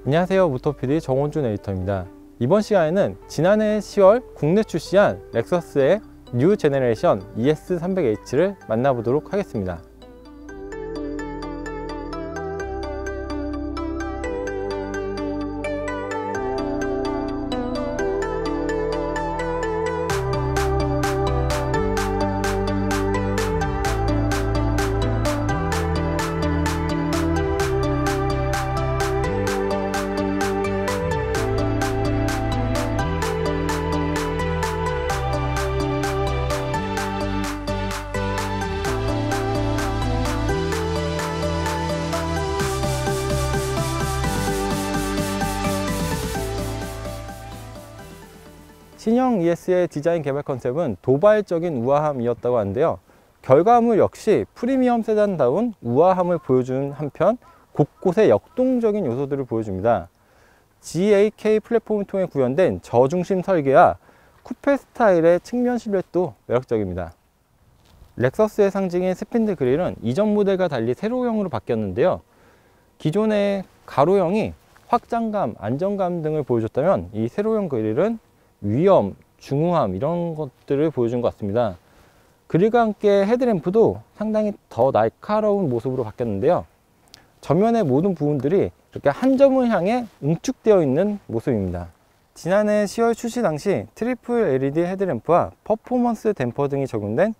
안녕하세요, 모터PD 정원준 에디터입니다. 이번 시간에는 지난해 10월 국내 출시한 렉서스의 뉴 제너레이션 ES300H를 만나보도록 하겠습니다. 신형 ES의 디자인 개발 컨셉은 도발적인 우아함이었다고 하는데요. 결과물 역시 프리미엄 세단다운 우아함을 보여주는 한편 곳곳에 역동적인 요소들을 보여줍니다. GAK 플랫폼을 통해 구현된 저중심 설계와 쿠페 스타일의 측면 실루엣도 매력적입니다. 렉서스의 상징인 스핀드 그릴은 이전 모델과 달리 세로형으로 바뀌었는데요. 기존의 가로형이 확장감, 안정감 등을 보여줬다면 이 세로형 그릴은 위험, 중후함 이런 것들을 보여준 것 같습니다. 그릴과 함께 헤드램프도 상당히 더 날카로운 모습으로 바뀌었는데요. 전면의 모든 부분들이 이렇게 한 점을 향해 응축되어 있는 모습입니다. 지난해 10월 출시 당시 트리플 LED 헤드램프와 퍼포먼스 댐퍼 등이 적용된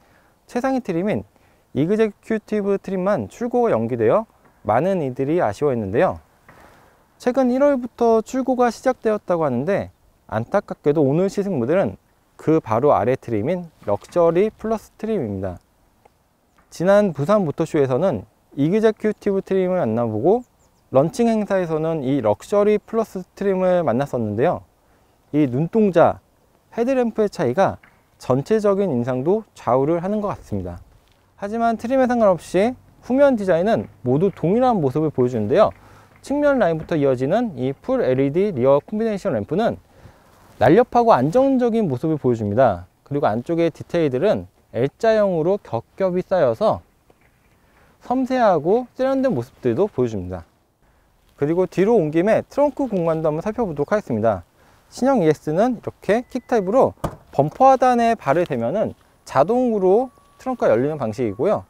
최상위 트림인 이그제큐티브 트림만 출고가 연기되어 많은 이들이 아쉬워했는데요. 최근 1월부터 출고가 시작되었다고 하는데 안타깝게도 오늘 시승 모델은 그 바로 아래 트림인 럭셔리 플러스 트림입니다. 지난 부산 모터쇼에서는 이그제큐티브 트림을 만나보고 런칭 행사에서는 이 럭셔리 플러스 트림을 만났었는데요. 이 눈동자, 헤드램프의 차이가 전체적인 인상도 좌우를 하는 것 같습니다. 하지만 트림에 상관없이 후면 디자인은 모두 동일한 모습을 보여주는데요. 측면 라인부터 이어지는 이 풀 LED 리어 콤비네이션 램프는 날렵하고 안정적인 모습을 보여줍니다. 그리고 안쪽의 디테일들은 L자형으로 겹겹이 쌓여서 섬세하고 세련된 모습들도 보여줍니다. 그리고 뒤로 온 김에 트렁크 공간도 한번 살펴보도록 하겠습니다. 신형 ES는 이렇게 킥 타입으로 범퍼 하단에 발을 대면은 자동으로 트렁크가 열리는 방식이고요.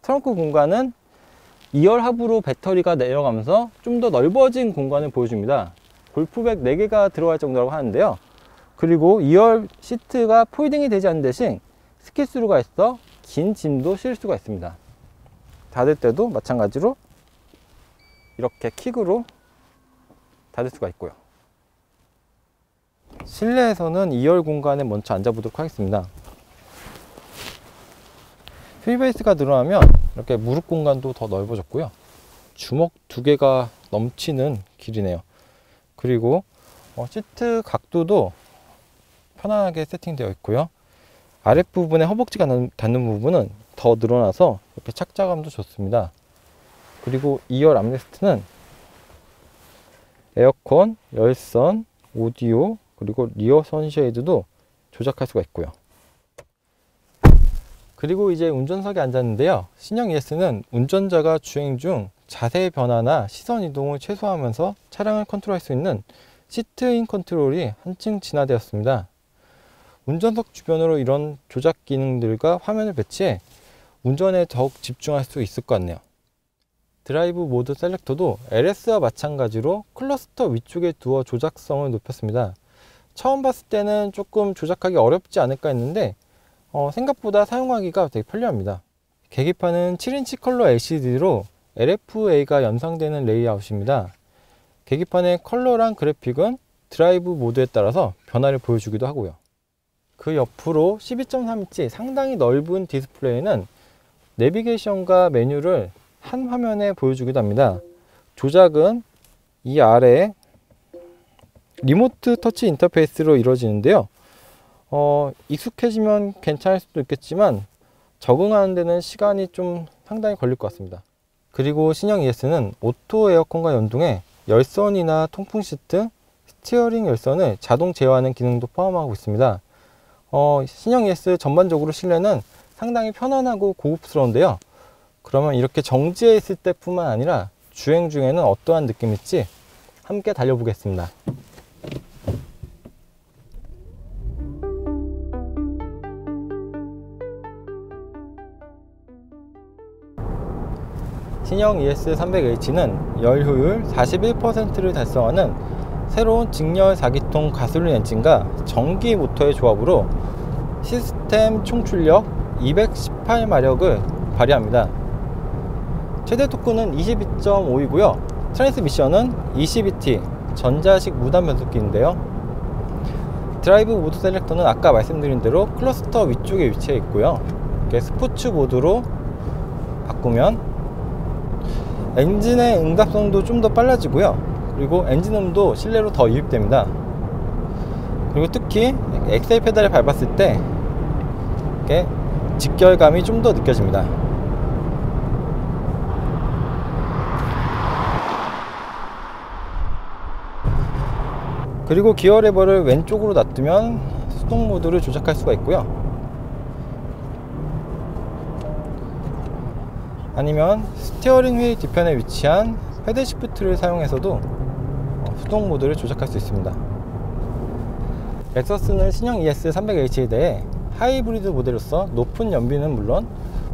트렁크 공간은 2열 하부로 배터리가 내려가면서 좀 더 넓어진 공간을 보여줍니다. 골프백 4개가 들어갈 정도라고 하는데요. 그리고 2열 시트가 폴딩이 되지 않는 대신 스키스루가 있어 긴 짐도 실을 수가 있습니다. 닫을 때도 마찬가지로 이렇게 킥으로 닫을 수가 있고요. 실내에서는 2열 공간에 먼저 앉아보도록 하겠습니다. 휠베이스가 늘어나면 이렇게 무릎 공간도 더 넓어졌고요. 주먹 2개가 넘치는 길이네요. 그리고 시트 각도도 편안하게 세팅되어 있고요. 아랫부분에 허벅지가 닿는 부분은 더 늘어나서 이렇게 착자감도 좋습니다. 그리고 2열 암레스트는 에어컨, 열선, 오디오, 그리고 리어 선쉐이드도 조작할 수가 있고요. 그리고 이제 운전석에 앉았는데요. 신형 ES는 운전자가 주행 중 자세 변화나 시선 이동을 최소화하면서 차량을 컨트롤할 수 있는 시트인 컨트롤이 한층 진화되었습니다. 운전석 주변으로 이런 조작 기능들과 화면을 배치해 운전에 더욱 집중할 수 있을 것 같네요. 드라이브 모드 셀렉터도 LS와 마찬가지로 클러스터 위쪽에 두어 조작성을 높였습니다. 처음 봤을 때는 조금 조작하기 어렵지 않을까 했는데 생각보다 사용하기가 되게 편리합니다. 계기판은 7인치 컬러 LCD로 LFA가 연상되는 레이아웃입니다. 계기판의 컬러랑 그래픽은 드라이브 모드에 따라서 변화를 보여주기도 하고요. 그 옆으로 12.3인치 상당히 넓은 디스플레이는 내비게이션과 메뉴를 한 화면에 보여주기도 합니다. 조작은 이 아래에 리모트 터치 인터페이스로 이루어지는데요. 익숙해지면 괜찮을 수도 있겠지만 적응하는 데는 시간이 좀 상당히 걸릴 것 같습니다. 그리고 신형 ES는 오토 에어컨과 연동해 열선이나 통풍 시트, 스티어링 열선을 자동 제어하는 기능도 포함하고 있습니다. 신형 ES 전반적으로 실내는 상당히 편안하고 고급스러운데요. 그러면 이렇게 정지해 있을 때 뿐만 아니라 주행 중에는 어떠한 느낌일지 함께 달려보겠습니다. 신형 ES300H는 열 효율 41%를 달성하는 새로운 직렬 4기통 가솔린 엔진과 전기 모터의 조합으로 시스템 총 출력 218마력을 발휘합니다. 최대 토크는 22.5이고요. 트랜스미션은 22T 전자식 무단 변속기인데요. 드라이브 모드 셀렉터는 아까 말씀드린 대로 클러스터 위쪽에 위치해 있고요. 이렇게 스포츠 모드로 바꾸면 엔진의 응답성도 좀 더 빨라지고요. 그리고 엔진음도 실내로 더 유입됩니다. 그리고 특히 엑셀 페달을 밟았을 때 이렇게 직결감이 좀 더 느껴집니다. 그리고 기어 레버를 왼쪽으로 놔두면 수동 모드를 조작할 수가 있고요. 아니면 스티어링 휠 뒤편에 위치한 패들 시프트를 사용해서도 수동 모드를 조작할 수 있습니다. 렉서스는 신형 ES300H에 대해 하이브리드 모델로서 높은 연비는 물론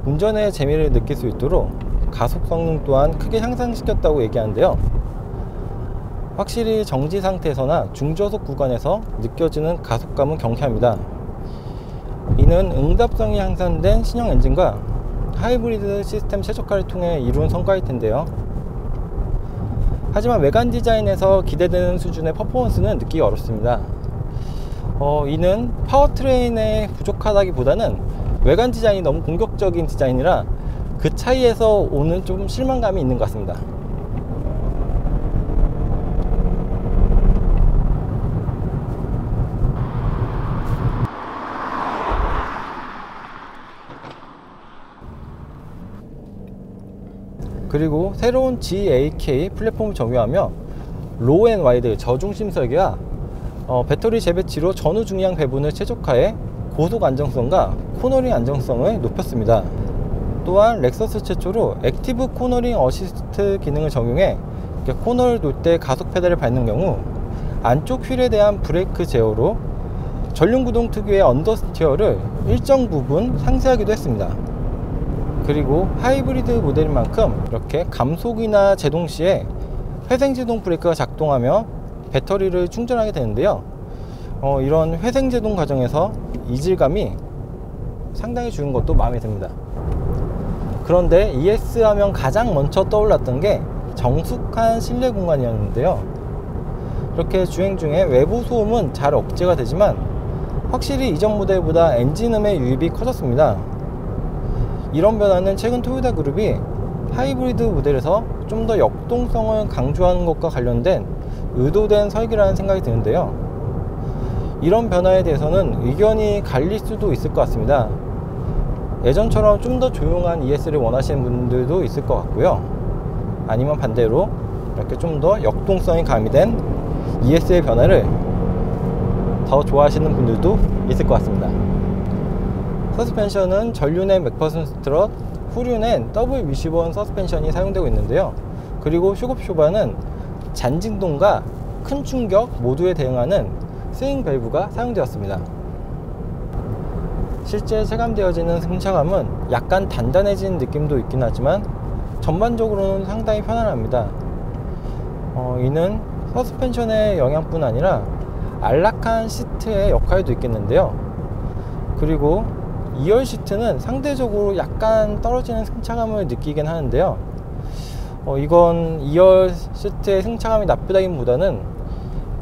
운전의 재미를 느낄 수 있도록 가속 성능 또한 크게 향상시켰다고 얘기하는데요. 확실히 정지 상태에서나 중저속 구간에서 느껴지는 가속감은 경쾌합니다. 이는 응답성이 향상된 신형 엔진과 하이브리드 시스템 최적화를 통해 이룬 성과일 텐데요. 하지만 외관 디자인에서 기대되는 수준의 퍼포먼스는 느끼기 어렵습니다. 이는 파워트레인에 부족하다기보다는 외관 디자인이 너무 공격적인 디자인이라 그 차이에서 오는 좀 실망감이 있는 것 같습니다. 그리고 새로운 GAK 플랫폼을 적용하며 로우 앤 와이드 저중심 설계와 배터리 재배치로 전후 중량 배분을 최적화해 고속 안정성과 코너링 안정성을 높였습니다. 또한 렉서스 최초로 액티브 코너링 어시스트 기능을 적용해 코너를 돌 때 가속 페달을 밟는 경우 안쪽 휠에 대한 브레이크 제어로 전륜구동 특유의 언더스티어를 일정 부분 상쇄하기도 했습니다. 그리고 하이브리드 모델인 만큼 이렇게 감속이나 제동 시에 회생제동 브레이크가 작동하며 배터리를 충전하게 되는데요. 이런 회생제동 과정에서 이질감이 상당히 주는 것도 마음에 듭니다. 그런데 ES 하면 가장 먼저 떠올랐던 게 정숙한 실내 공간이었는데요. 이렇게 주행 중에 외부 소음은 잘 억제가 되지만 확실히 이전 모델보다 엔진음의 유입이 커졌습니다. 이런 변화는 최근 토요타 그룹이 하이브리드 모델에서 좀 더 역동성을 강조하는 것과 관련된 의도된 설계라는 생각이 드는데요. 이런 변화에 대해서는 의견이 갈릴 수도 있을 것 같습니다. 예전처럼 좀 더 조용한 ES를 원하시는 분들도 있을 것 같고요. 아니면 반대로 이렇게 좀 더 역동성이 가미된 ES의 변화를 더 좋아하시는 분들도 있을 것 같습니다. 서스펜션은 전륜엔 맥퍼슨 스트럿, 후륜엔 더블 위시본 서스펜션이 사용되고 있는데요. 그리고 쇼급쇼바는 잔진동과 큰 충격 모두에 대응하는 스윙 밸브가 사용되었습니다. 실제 체감되어지는 승차감은 약간 단단해진 느낌도 있긴 하지만 전반적으로는 상당히 편안합니다. 이는 서스펜션의 영향뿐 아니라 안락한 시트의 역할도 있겠는데요. 그리고 2열 시트는 상대적으로 약간 떨어지는 승차감을 느끼긴 하는데요. 이건 2열 시트의 승차감이 나쁘다기보다는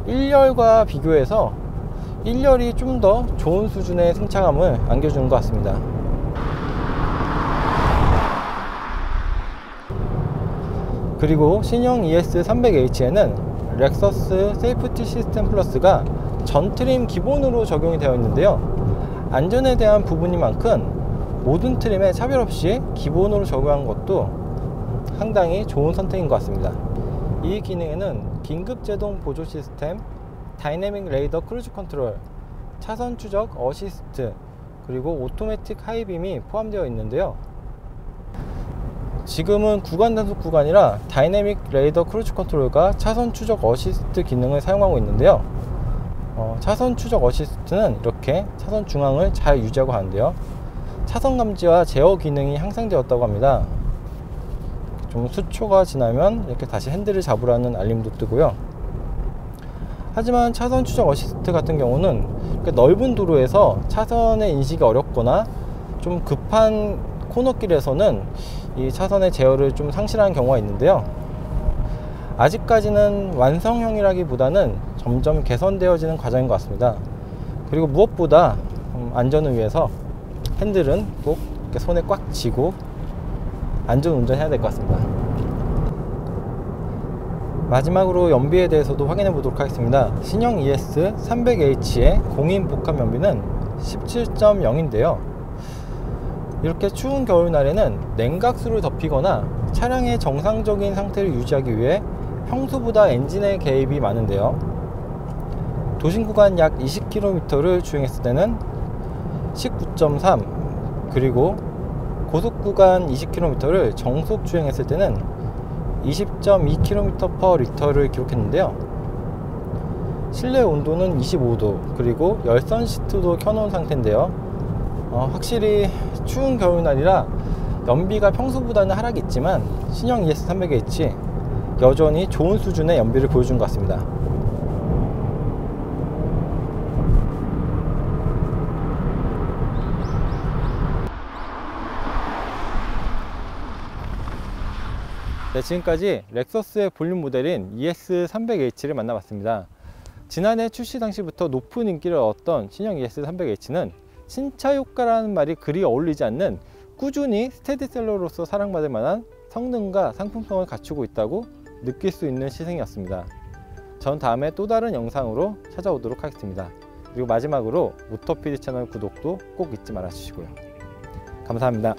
1열과 비교해서 1열이 좀 더 좋은 수준의 승차감을 안겨주는 것 같습니다. 그리고 신형 ES300H에는 렉서스 세이프티 시스템 플러스가 전 트림 기본으로 적용이 되어 있는데요. 안전에 대한 부분이만큼 모든 트림에 차별 없이 기본으로 적용한 것도 상당히 좋은 선택인 것 같습니다. 이 기능에는 긴급 제동 보조 시스템, 다이내믹 레이더 크루즈 컨트롤, 차선 추적 어시스트, 그리고 오토매틱 하이빔이 포함되어 있는데요. 지금은 구간 단속 구간이라 다이내믹 레이더 크루즈 컨트롤과 차선 추적 어시스트 기능을 사용하고 있는데요. 차선 추적 어시스트는 이렇게 차선 중앙을 잘 유지하고 하는데요. 차선 감지와 제어 기능이 향상되었다고 합니다. 좀 수초가 지나면 이렇게 다시 핸들을 잡으라는 알림도 뜨고요. 하지만 차선 추적 어시스트 같은 경우는 넓은 도로에서 차선의 인식이 어렵거나 좀 급한 코너길에서는 이 차선의 제어를 좀 상실하는 경우가 있는데요. 아직까지는 완성형이라기보다는 점점 개선되어지는 과정인 것 같습니다. 그리고 무엇보다 안전을 위해서 핸들은 꼭 이렇게 손에 꽉 쥐고 안전 운전해야 될 것 같습니다. 마지막으로 연비에 대해서도 확인해 보도록 하겠습니다. 신형 ES 300H의 공인 복합 연비는 17.0인데요. 이렇게 추운 겨울날에는 냉각수를 덮이거나 차량의 정상적인 상태를 유지하기 위해 평소보다 엔진의 개입이 많은데요. 도심 구간 약 20km를 주행했을 때는 19.3, 그리고 고속 구간 20km를 정속 주행했을 때는 20.2km/L를 기록했는데요. 실내 온도는 25도, 그리고 열선 시트도 켜놓은 상태인데요. 확실히 추운 겨울날이라 연비가 평소보다는 하락이 있지만 신형 ES 300H 여전히 좋은 수준의 연비를 보여준 것 같습니다. 네, 지금까지 렉서스의 볼륨 모델인 ES 300H를 만나봤습니다. 지난해 출시 당시부터 높은 인기를 얻었던 신형 ES 300H는 신차 효과라는 말이 그리 어울리지 않는 꾸준히 스테디셀러로서 사랑받을 만한 성능과 상품성을 갖추고 있다고 느낄 수 있는 시승이었습니다. 전 다음에 또 다른 영상으로 찾아오도록 하겠습니다. 그리고 마지막으로 모터PD 채널 구독도 꼭 잊지 말아 주시고요. 감사합니다.